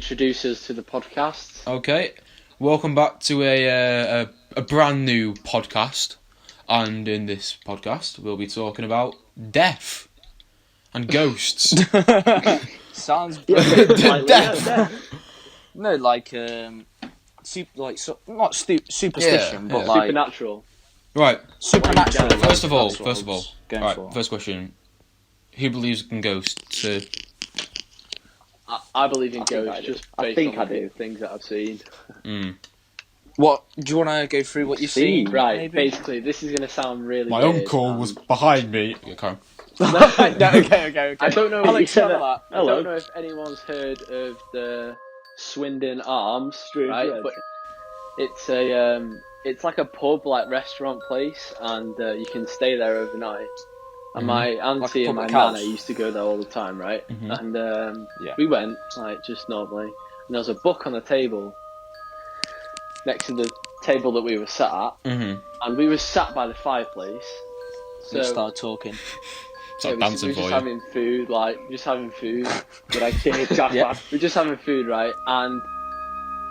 introduce us to the podcast. Okay, welcome back to a brand new podcast, and in this podcast we'll be talking about death and ghosts. Sounds Like, Death. no, like not superstition, Yeah, but yeah. like supernatural. Right. supernatural. First of all, That's what I was going right. for. First question: who believes in ghosts? I believe in I think I ghosts do. just I based think on I do. the things that I've seen. What do you want to go through? What you've seen? Right, maybe? basically, this is going to sound really My weird, uncle and- was behind me. Yeah, Karen. okay. I don't know. Alex, if, tell me that. I don't know if anyone's heard of the Swindon Arms, right? Red. But it's like a pub, like restaurant place, and you can stay there overnight. And my auntie a and my public house. nana used to go there all the time, right? Mhm. And Yeah. we went like just normally, and there was a book on the table next to the table that we were sat at, Mm-hmm. and we were sat by the fireplace. So We started talking. It's like we dancing were for just you. having food, But I did Jack Yeah. we're just having food, right? And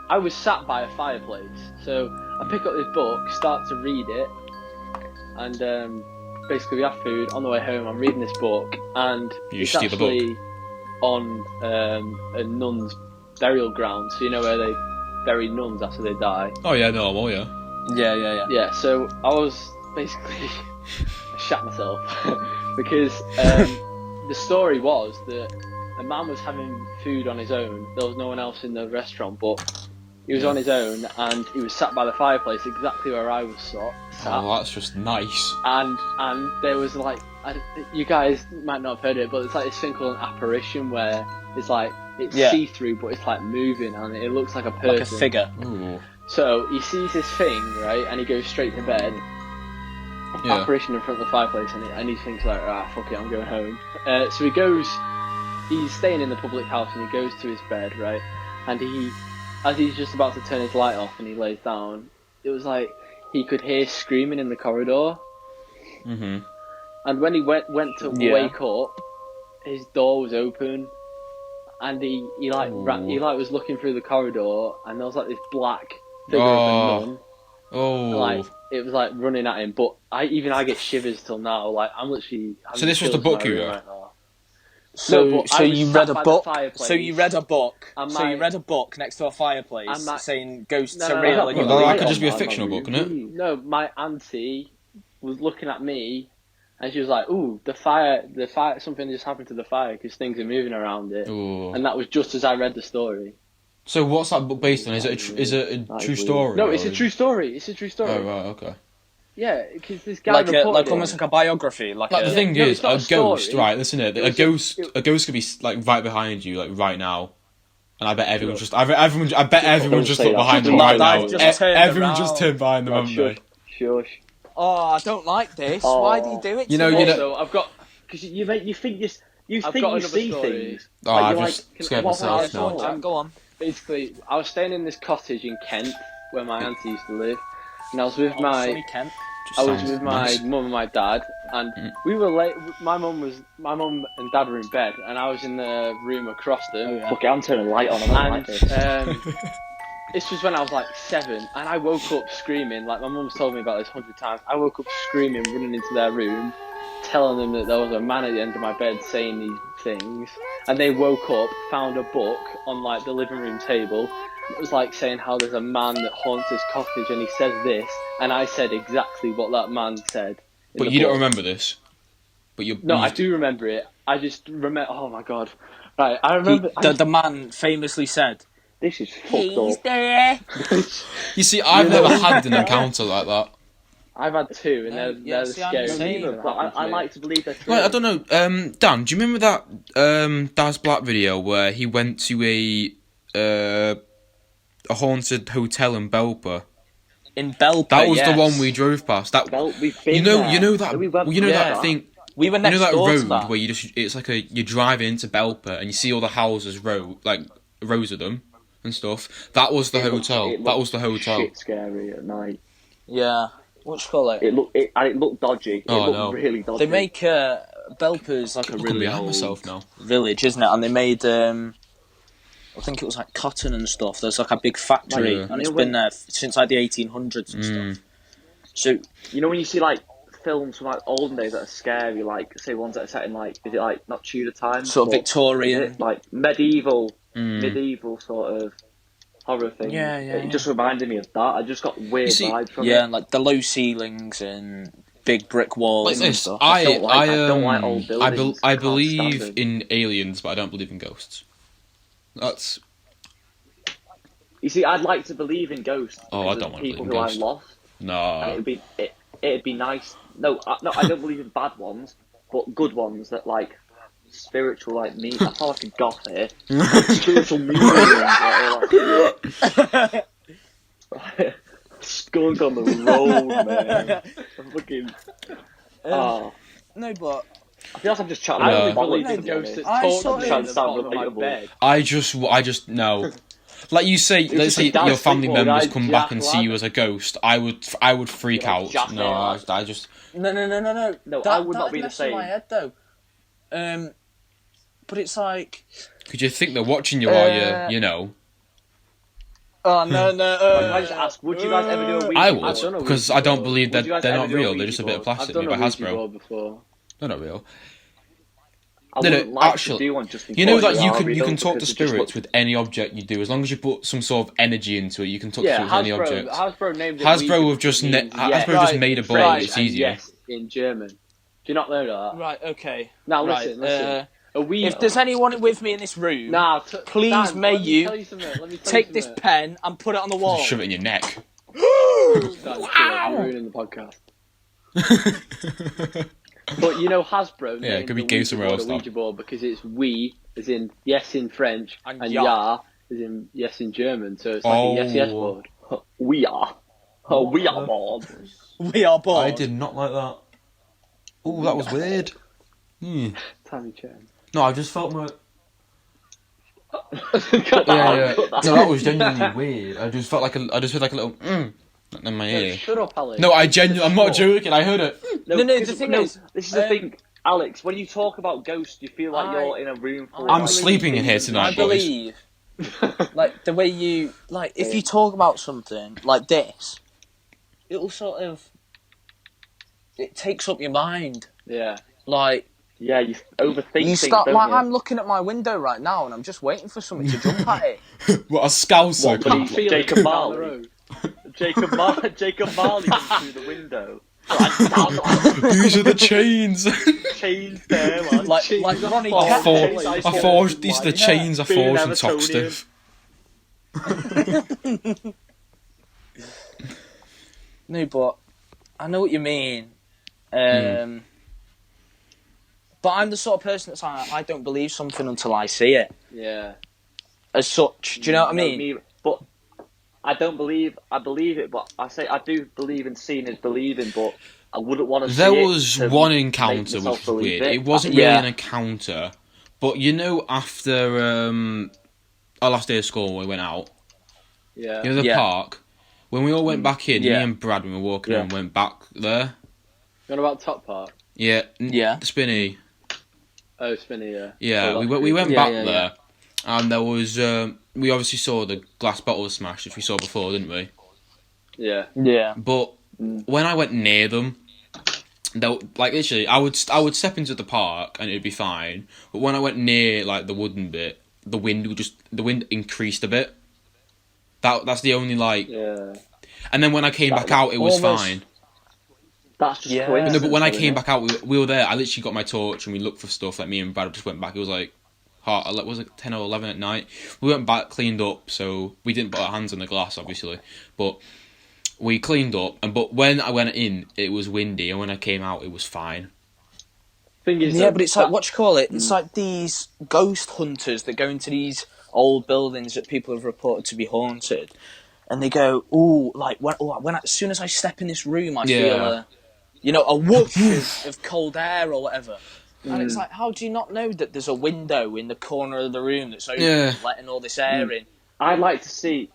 I was sat by a fireplace, so I pick up this book, start to read it, and basically we have food. On the way home, I'm reading this book, and You it's steal the book. actually on a nun's burial ground. So you know where they bury nuns after they die. Oh yeah, normal, yeah. Yeah. Yeah. So I was basically I shat myself because the story was that a man was having food on his own. There was no one else in the restaurant, but he was on his own, and he was sat by the fireplace, exactly where I was sat. Oh, that's just nice. And there was like, you guys might not have heard it, but it's like this thing called an apparition, where it's like it's Yeah. see-through, but it's like moving, and it looks like a person. Like a figure. Ooh. So he sees this thing, right, and he goes straight to bed. Yeah. Apparition in front of the fireplace, and he thinks like, ah, fuck it, I'm going home. So he's staying in the public house, and he goes to his bed, right, and as he's just about to turn his light off and he lays down, it was like he could hear screaming in the corridor, Mm-hmm. and when he went to Yeah. wake up, his door was open, and he was looking through the corridor, and there was like this black figure of a nun. Oh. Like it was like running at him, but I get shivers till now. Like I'm literally. So this was the book you read? right now. So, No, but so I was you sat read a by the book. fireplace, So you read a book. and So you my- read a book next to a fireplace and my- saying ghosts No, are no, real. no, and no, you no, believe that could it. just be a fictional book, couldn't it? No, my auntie was looking at me, and she was like, "Ooh, the fire! Something just happened to the fire because things are moving around it." Ooh. And that was just as I read the story. So what's that book based on? Is it a true story? No, or it's a is- true story. It's a true story. Oh right, okay. Yeah, because this guy Like reported it. almost like a biography. Like Like a, the thing no, is, it's not a a story. ghost, right? Listen to it. It A was ghost, a- a ghost could be like right behind you, like right now, and I bet everyone just, I bet everyone just say looked that. behind them Like, right now. they've just turned Everyone just around. turned behind them, Right, haven't they? shush. oh, I don't like this. Oh. Why do you do it? You to know, me? you know- Also, I've got. Because you think you I've think got you another see story. things. Oh, Like, I've you're just like, scared what myself was now. that? Jack, go on. Basically, I was staying in this cottage in Kent where my auntie used to live, and I was with Sunny Kent. Just I was sounds with my nice. mum and my dad, and we were late. My mum and dad were in bed, and I was in the room across them. Fuck it, I'm turning the light on. I don't like this. This was when I was like 7, and I woke up screaming. Like my mum's told me about this 100 times. I woke up screaming, running into their room, telling them that there was a man at the end of my bed saying these things. And they woke up, found a book on like the living room table. It was like saying how there's a man that haunts this cottage, and he says this, and I said exactly what that man said. in But the you don't book. remember this. But you. No, I do remember it. I just remember. Oh my god! Right, I remember. The man famously said, This is fucked up. there. You see, I've never had an encounter like that. I've had 2, and No, they're the see, I'm scary. the same. things that But happened to I me. like to believe they're true. Right, I don't know. Dan, do you remember that Daz Black video where he went to a haunted hotel in Belper? in Belper. That was yes. the one we drove past. That Well, we've been you know there. that We went that past thing. We were You next know that door to road that. where it's like you drive into Belper and you see all the houses rows of them and stuff. That was the hotel. That was the hotel. Shit scary at night. Yeah. What you call it? It looked dodgy. Oh, I it know. looked really dodgy. They make Belper's like a I couldn't really behind old myself now. village, isn't it? And they made I think it was like cotton and stuff. There's like a big factory, Yeah. and it's been there since like the 1800s and stuff. So You know when you see like films from like olden days that are scary, like say ones that are set in like, is it like not Tudor times, sort of but Victorian. is it, like medieval sort of horror thing. Yeah, yeah, It just reminded me of that. I just got weird vibes from Yeah, it. and like the low ceilings and big brick walls Like and this, stuff. I don't like old buildings. I Can't believe stand in aliens, but I don't believe in ghosts. That's You see, I'd like to believe in ghosts. Oh, I because don't of wanna believe people in who ghosts. I lost. And no. it'd be nice. No, I don't believe in bad ones, but good ones that like spiritual, like me. I sound like a goth here. Spiritual mediums. Skunk on the road, man. I'm fucking. Oh, No, but I feel like I'm just chatting. I Yeah. only about believe bollocks, in to be ghosts honest. that I talk sort to of- me at the Sound bottom of my relatable. bed. I just no. Like you say, let's just say a dad your family football members guy, come back Jack and see lad. you as a ghost. I would freak You're like out. Jack No, lad. I just no. No, I would not be the mess in my same. head though. But it's like, could you think they're watching you while you know? oh no. Can I just ask, would you guys ever do a Ouija I board? would, I've done a because Ouija I don't board. believe Would that you guys they're ever not do a real. They're Ouija just a bit of board? plastic I've done made a by Ouija Hasbro. board before. They're not real. I No, wouldn't like actually, to do one just you know before that you you are, can talk to because it just spirits looks- with any object you do, as long as you put some sort of energy into it. You can talk to Yeah, spirits with any Hasbro. object. Hasbro named it. Hasbro Ouija have just because it means yes Hasbro just Right, made a in board. French It's and easier. yes in German. Do you not know that? Right, okay. Now Right, listen. A Ouija. If there's anyone with me in this room, Nah, please Dan, may let me you tell you something. Let me tell take you this something. pen and put it on the wall. Just shove it in your neck. Dan, you're ruining the podcast. But you know Hasbro Yeah, it named could be the gay Ouija somewhere board else, a Ouija board because it's we as in yes in French And and ja. ja as in yes in German. So it's like a yes Oh. board. We are. Oh, we are bored. We are bored. I did not like that. Oh, that was weird. Tammy Chen. No, I just felt my. Cut that out, Yeah, cut that no, out. that was genuinely weird. I just felt like I just heard like a little in my ear. Shut up, Alex. No, I'm not joking. I heard it. No, the because- thing is, this is the thing, Alex. When you talk about ghosts, you feel like I- you're in a room full. I'm of, like, sleeping in here demons. tonight, I believe, like the way you, like, if you talk about something like this, it'll sort of, it takes up your mind. Yeah. Like, Yeah, you overthink you things, start, don't like, you? I'm looking at my window right now and I'm just waiting for something to jump at it. What a scouser! What, but Feel it Jacob down the Marley. road. Jacob Marley comes through the window. These are the chains. Chains there, man. Like Chains. Ronnie Oh, Cat. chains, I forged. These are the chains I Being forged in Evertonian. Toxtiff. No, but I know what you mean. But I'm the sort of person that's like, I don't believe something until I see it. Yeah. As such, do you know what I No, mean? But I don't believe. I believe it, but I say I do believe in seeing is believing. But I wouldn't want to. There see was it to one make encounter which myself was believe weird. it. It wasn't really Yeah. an encounter, but you know, after our last day of school, we went out. Yeah. You know the Yeah. park. When we all went back in, Yeah. me and Brad, when we were walking Yeah. in, went back there. You know about Top Park? Yeah, Yeah. Spinny. Oh, Spinny, yeah. Yeah, Oh, we went Yeah, back yeah, there, and there was we obviously saw the glass bottle smash, which we saw before, didn't we? Yeah. Yeah. But when I went near them, like literally, I would step into the park and it'd be fine. But when I went near like the wooden bit, the wind increased a bit. That's the only like. Yeah. And then when I came back out, it was almost- fine. That's just Yeah. coincidence. No, but when I isn't came it? back out, we were there. I literally got my torch and we looked for stuff. Like me and Brad just went back. It was like, was it 10 or 11 at night? We went back, cleaned up, so we didn't put our hands on the glass, obviously, but we cleaned up. But when I went in, it was windy, and when I came out, it was fine. Thing is, Yeah, that- but it's like, what you call it? It's like these ghost hunters that go into these old buildings that people have reported to be haunted. And they go, ooh, like, as soon as I step in this room, I feel a whoosh of cold air or whatever. And it's like, how do you not know that there's a window in the corner of the room that's open, Yeah. letting all this air in? I'd like to see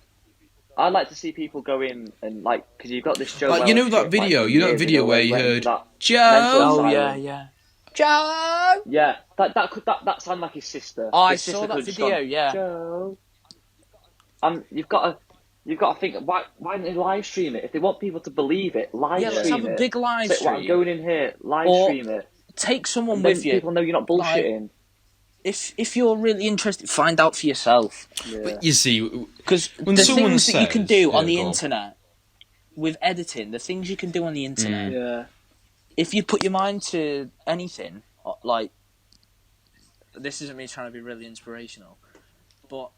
people go in and like, because you've got this Joe. Like, you know Welch that shit, video? like, You know that years video ago where he you went into heard, that Joe? mental Oh, asylum. yeah. Joe! Yeah, that sounded like his sister. Oh, I His saw sister that could've just video, gone, yeah. Joe, you've got to think, why don't they live stream it? If they want people to believe it, live Yeah, let's stream have a it. big live Say, well, I'm stream. going in here, live Or stream it. take someone And with then you. people know you're not Like, bullshitting. if you're really interested, find out for yourself. Yeah. But you see, Because When the someone things that you can says- do on yeah, the go on. internet with editing, the things you can do on the internet, Yeah. if you put your mind to anything, like, this isn't me trying to be really inspirational, but